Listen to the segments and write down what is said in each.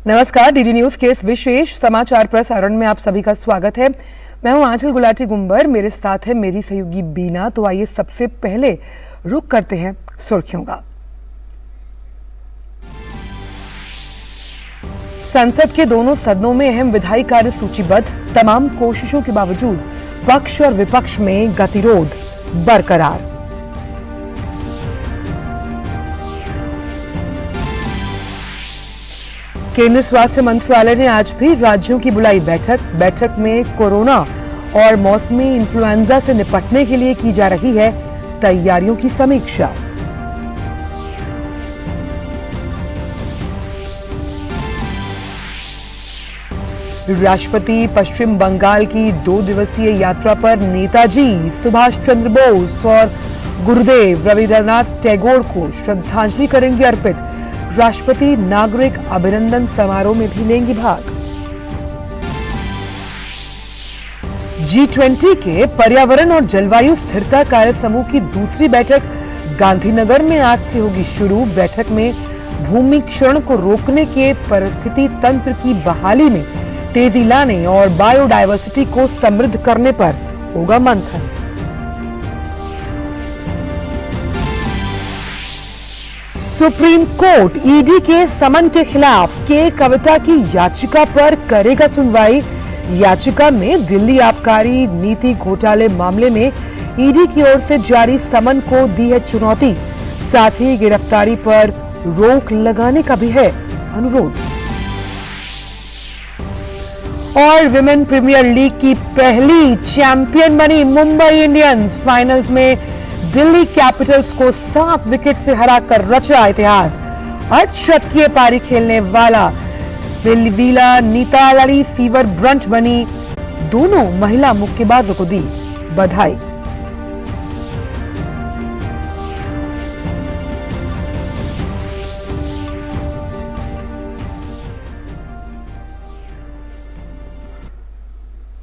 नमस्कार, DD news के इस विशेष समाचार प्रसारण में आप सभी का स्वागत है। मैं हूं आंचल गुलाटी गुंबर, मेरे साथ है मेरी सहयोगी बीना। तो आइए सबसे पहले रुक करते हैं सुर्खियों का। संसद के दोनों सदनों में अहम विधायी कार्य सूचीबद्ध, तमाम कोशिशों के बावजूद पक्ष और विपक्ष में गतिरोध बरकरार। केंद्रीय स्वास्थ्य मंत्रालय ने आज भी राज्यों की बुलाई बैठक में कोरोना और मौसमी इन्फ्लुएंजा से निपटने के लिए की जा रही है तैयारियों की समीक्षा। राष्ट्रपति पश्चिम बंगाल की 2 दिवसीय यात्रा पर नेताजी सुभाष चंद्र बोस और गुरुदेव रविन्द्रनाथ टैगोर को श्रद्धांजलि करेंगे अर्पित। राष्ट्रपति नागरिक अभिनंदन समारोह में भी लेंगे भाग। G20 के पर्यावरण और जलवायु स्थिरता कार्य समूह की दूसरी बैठक गांधीनगर में आज से होगी शुरू। बैठक में भूमि क्षरण को रोकने के परिस्थिति तंत्र की बहाली में तेजी लाने और बायोडायवर्सिटी को समृद्ध करने पर होगा मंथन। सुप्रीम कोर्ट ईडी के समन के खिलाफ के कविता की याचिका पर करेगा सुनवाई। याचिका में दिल्ली आबकारी नीति घोटाले मामले में ईडी की ओर से जारी समन को दी है चुनौती। साथ ही गिरफ्तारी पर रोक लगाने का भी है अनुरोध। और विमेन प्रीमियर लीग की पहली चैंपियन बनी मुंबई इंडियंस। फाइनल्स में दिल्ली कैपिटल्स को 7 विकेट से हराकर रचा इतिहास। अर्धशतकीय पारी खेलने वाला वीला नीताली सीवर ब्रंट बनी। दोनों महिला मुक्केबाजों को दी बधाई।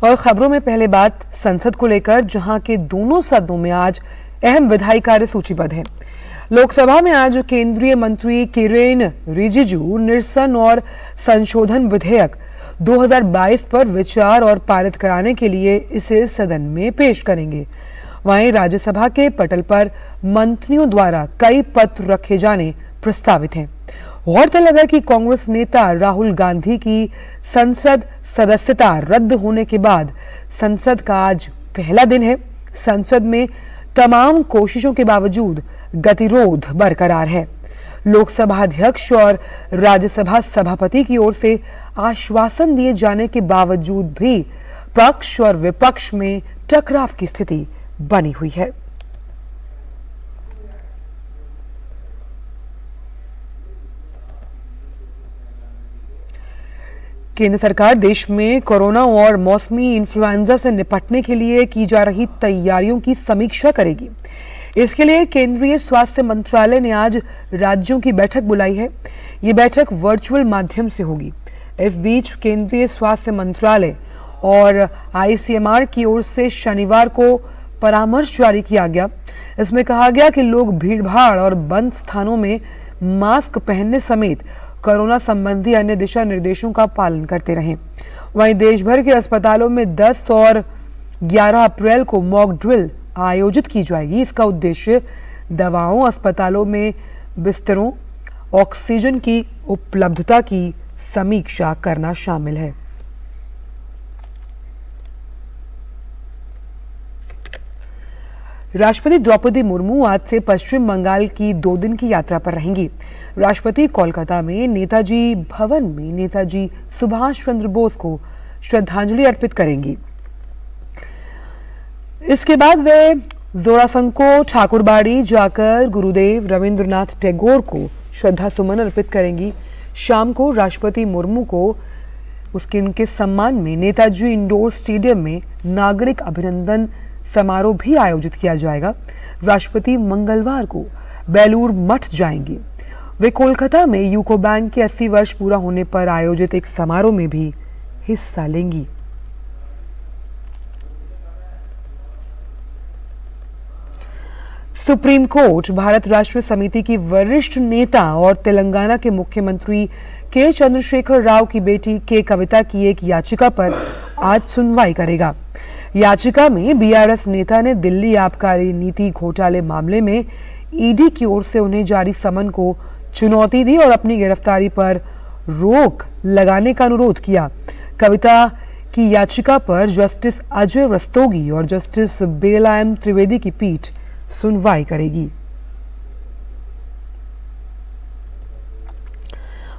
और खबरों में पहले बात संसद को लेकर, जहां के दोनों सदनों में आज अहम विधायी कार्य सूचीबद्ध है। लोकसभा में आज केंद्रीय मंत्री किरेन रिजिजू निरसन और संशोधन विधेयक 2022 पर विचार और पारित कराने के लिए इसे सदन में पेश करेंगे। वहीं राज्यसभा के पटल पर मंत्रियों द्वारा कई पत्र रखे जाने प्रस्तावित हैं। गौरतलब है कि कांग्रेस नेता राहुल गांधी की संसद सदस्यता रद्द होने के बाद संसद का आज पहला दिन है। संसद में तमाम कोशिशों के बावजूद गतिरोध बरकरार है। लोकसभा अध्यक्ष और राज्यसभा सभापति की ओर से आश्वासन दिए जाने के बावजूद भी पक्ष और विपक्ष में टकराव की स्थिति बनी हुई है। केंद्र सरकार देश में कोरोना और मौसमी इन्फ्लुएंजा से निपटने के लिए की जा रही तैयारियों की समीक्षा करेगी। इसके लिए केंद्रीय स्वास्थ्य मंत्रालय ने आज राज्यों की बैठक बुलाई है। ये बैठक वर्चुअल माध्यम से होगी। इस बीच केंद्रीय स्वास्थ्य मंत्रालय और आईसीएमआर की ओर से शनिवार को परामर्श जारी किया गया। इसमें कहा गया कि लोग भीड़भाड़ और बंद स्थानों में मास्क पहनने समेत कोरोना संबंधी अन्य दिशा निर्देशों का पालन करते रहें। वहीं देश भर के अस्पतालों में 10 और 11 अप्रैल को मॉक ड्रिल आयोजित की जाएगी। इसका उद्देश्य दवाओं, अस्पतालों में बिस्तरों, ऑक्सीजन की उपलब्धता की समीक्षा करना शामिल है। राष्ट्रपति द्रौपदी मुर्मू आज से पश्चिम बंगाल की 2 दिन की यात्रा पर रहेंगी। राष्ट्रपति कोलकाता में नेताजी भवन में नेताजी सुभाष चंद्र बोस को श्रद्धांजलि अर्पित करेंगी। इसके बाद वे जोरासंको ठाकुरबाड़ी जाकर गुरुदेव रविन्द्रनाथ टैगोर को श्रद्धा सुमन अर्पित करेंगी। शाम को राष्ट्रपति मुर्मू को उनके सम्मान में नेताजी इंडोर स्टेडियम में नागरिक अभिनंदन समारोह भी आयोजित किया जाएगा। राष्ट्रपति मंगलवार को बेलूर मठ जाएंगे। वे कोलकाता में यूको बैंक के 80 वर्ष पूरा होने पर आयोजित एक समारोह में भी हिस्सा लेंगी। सुप्रीम कोर्ट भारत राष्ट्र समिति की वरिष्ठ नेता और तेलंगाना के मुख्यमंत्री के चंद्रशेखर राव की बेटी के कविता की एक याचिका पर आज सुनवाई करेगा। याचिका में बीआरएस नेता ने दिल्ली आबकारी नीति घोटाले मामले में ईडी की ओर से उन्हें जारी समन को चुनौती दी और अपनी गिरफ्तारी पर रोक लगाने का अनुरोध किया। कविता की याचिका पर जस्टिस अजय रस्तोगी और जस्टिस बेलायम त्रिवेदी की पीठ सुनवाई करेगी।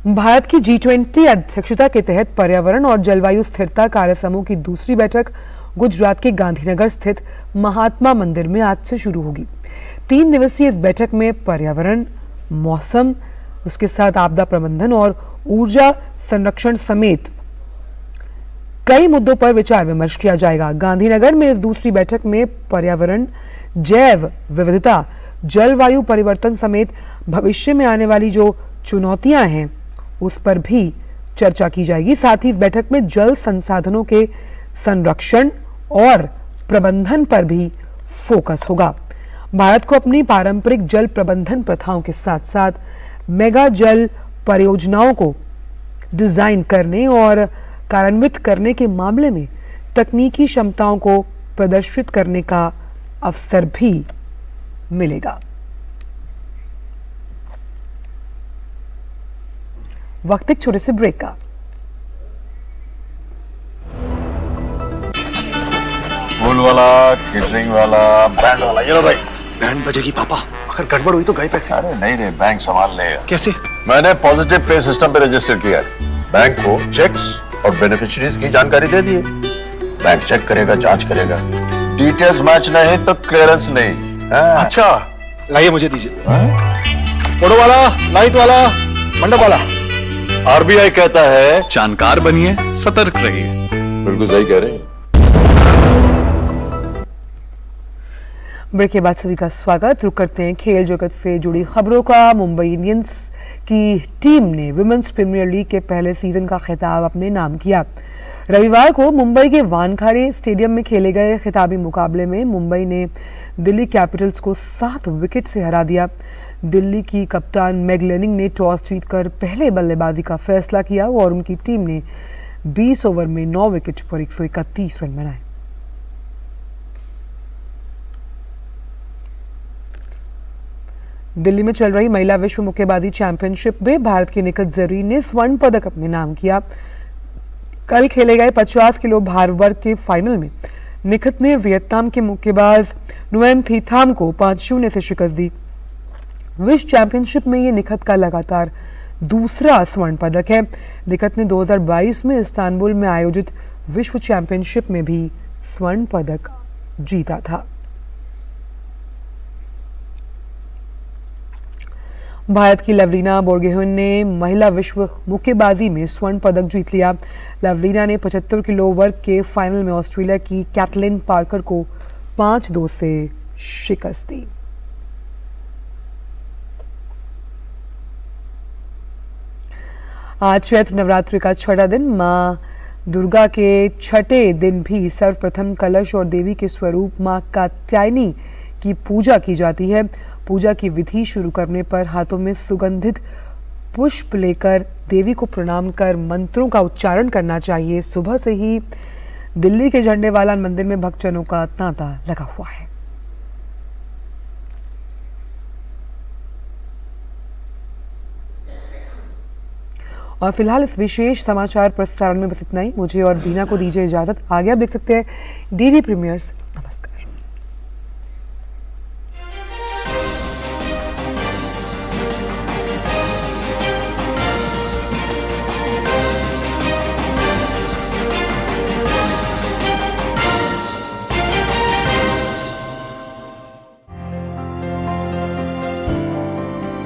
भारत की G20 अध्यक्षता के तहत पर्यावरण और जलवायु स्थिरता कार्यसमूह की दूसरी बैठक गुजरात के गांधीनगर स्थित महात्मा मंदिर में आज से शुरू होगी। 3 दिवसीय इस बैठक में पर्यावरण, मौसम, उसके साथ आपदा प्रबंधन और ऊर्जा संरक्षण समेत कई मुद्दों पर विचार विमर्श किया जाएगा। गांधीनगर में इस दूसरी बैठक में पर्यावरण, जैव विविधता, जलवायु परिवर्तन समेत भविष्य में आने वाली जो चुनौतियां हैं उस पर भी चर्चा की जाएगी। साथ ही इस बैठक में जल संसाधनों के संरक्षण और प्रबंधन पर भी फोकस होगा। भारत को अपनी पारंपरिक जल प्रबंधन प्रथाओं के साथ साथ मेगा जल परियोजनाओं को डिजाइन करने और कार्यान्वित करने के मामले में तकनीकी क्षमताओं को प्रदर्शित करने का अवसर भी मिलेगा। वक्त एक छोटे से ब्रेक का। फूल वाला, केटरिंग वाला, बैंड वाला, ये लो भाई। बैंड बजेगी पापा, अगर गड़बड़ हुई तो गए पैसे। अरे नहीं रे, बैंक संभाल लेगा। कैसे? मैंने पॉजिटिव पे सिस्टम पे रजिस्टर किया है। बैंक को चेक्स और बेनिफिशियरीज की जानकारी दे दी है। बैंक चेक करेगा, जांच करेगा, डिटेल्स मैच नहीं तो क्लियरेंस नहीं। अच्छा, लाइए मुझे दीजिए। फोटो वाला, लाइट वाला, मंडप वाला। आरबीआई कहता है जानकार बनिए, सतर्क रहिए। बिल्कुल सही कह रहे हैं। ब्रेक के बाद सभी का स्वागत। रुक करते हैं खेल जगत से जुड़ी खबरों का। मुंबई इंडियंस की टीम ने विमेंस प्रीमियर लीग के पहले सीजन का खिताब अपने नाम किया। रविवार को मुंबई के वानखाड़े स्टेडियम में खेले गए खिताबी मुकाबले में मुंबई ने दिल्ली कैपिटल्स को 7 विकेट से हरा दिया। दिल्ली की कप्तान मेग लेनिंग ने टॉस जीतकर पहले बल्लेबाजी का फैसला किया और उनकी टीम ने 20 ओवर में 9 विकेट पर 131 रन बनाए। दिल्ली में चल रही महिला विश्व मुक्केबाजी चैंपियनशिप में भारत की निखत जरीन ने स्वर्ण पदक अपने नाम किया। कल खेले गए 50 किलो भार वर्ग के फाइनल में निखत ने वियतनाम के मुक्केबाज नुएन थीथाम को 5-0 से शिकस्त दी। विश्व चैंपियनशिप में ये निखत का लगातार दूसरा स्वर्ण पदक है। निखत ने 2022 में इस्तांबुल में आयोजित विश्व चैंपियनशिप में भी स्वर्ण पदक जीता था। भारत की लवलीना बोर्गोहेन ने महिला विश्व मुक्केबाजी में स्वर्ण पदक जीत लिया। लवलीना ने 75 किलो वर्ग के फाइनल में ऑस्ट्रेलिया की कैटलिन पार्कर को 5-2 से शिकस्त दी। आज चैत्र नवरात्रि का छठा दिन, मां दुर्गा के छठे दिन भी सर्वप्रथम कलश और देवी के स्वरूप मां कात्यायनी की पूजा की जाती है। पूजा की विधि शुरू करने पर हाथों में सुगंधित पुष्प लेकर देवी को प्रणाम कर मंत्रों का उच्चारण करना चाहिए। सुबह से ही दिल्ली के झंडे वाला मंदिर में भक्तजनों का तांता लगा हुआ है। और फिलहाल इस विशेष समाचार प्रसारण में बस इतना ही। मुझे और बीना को दीजिए इजाजत। आगे आप देख सकते हैं डीडी प्रीमियर्स। नमस्कार।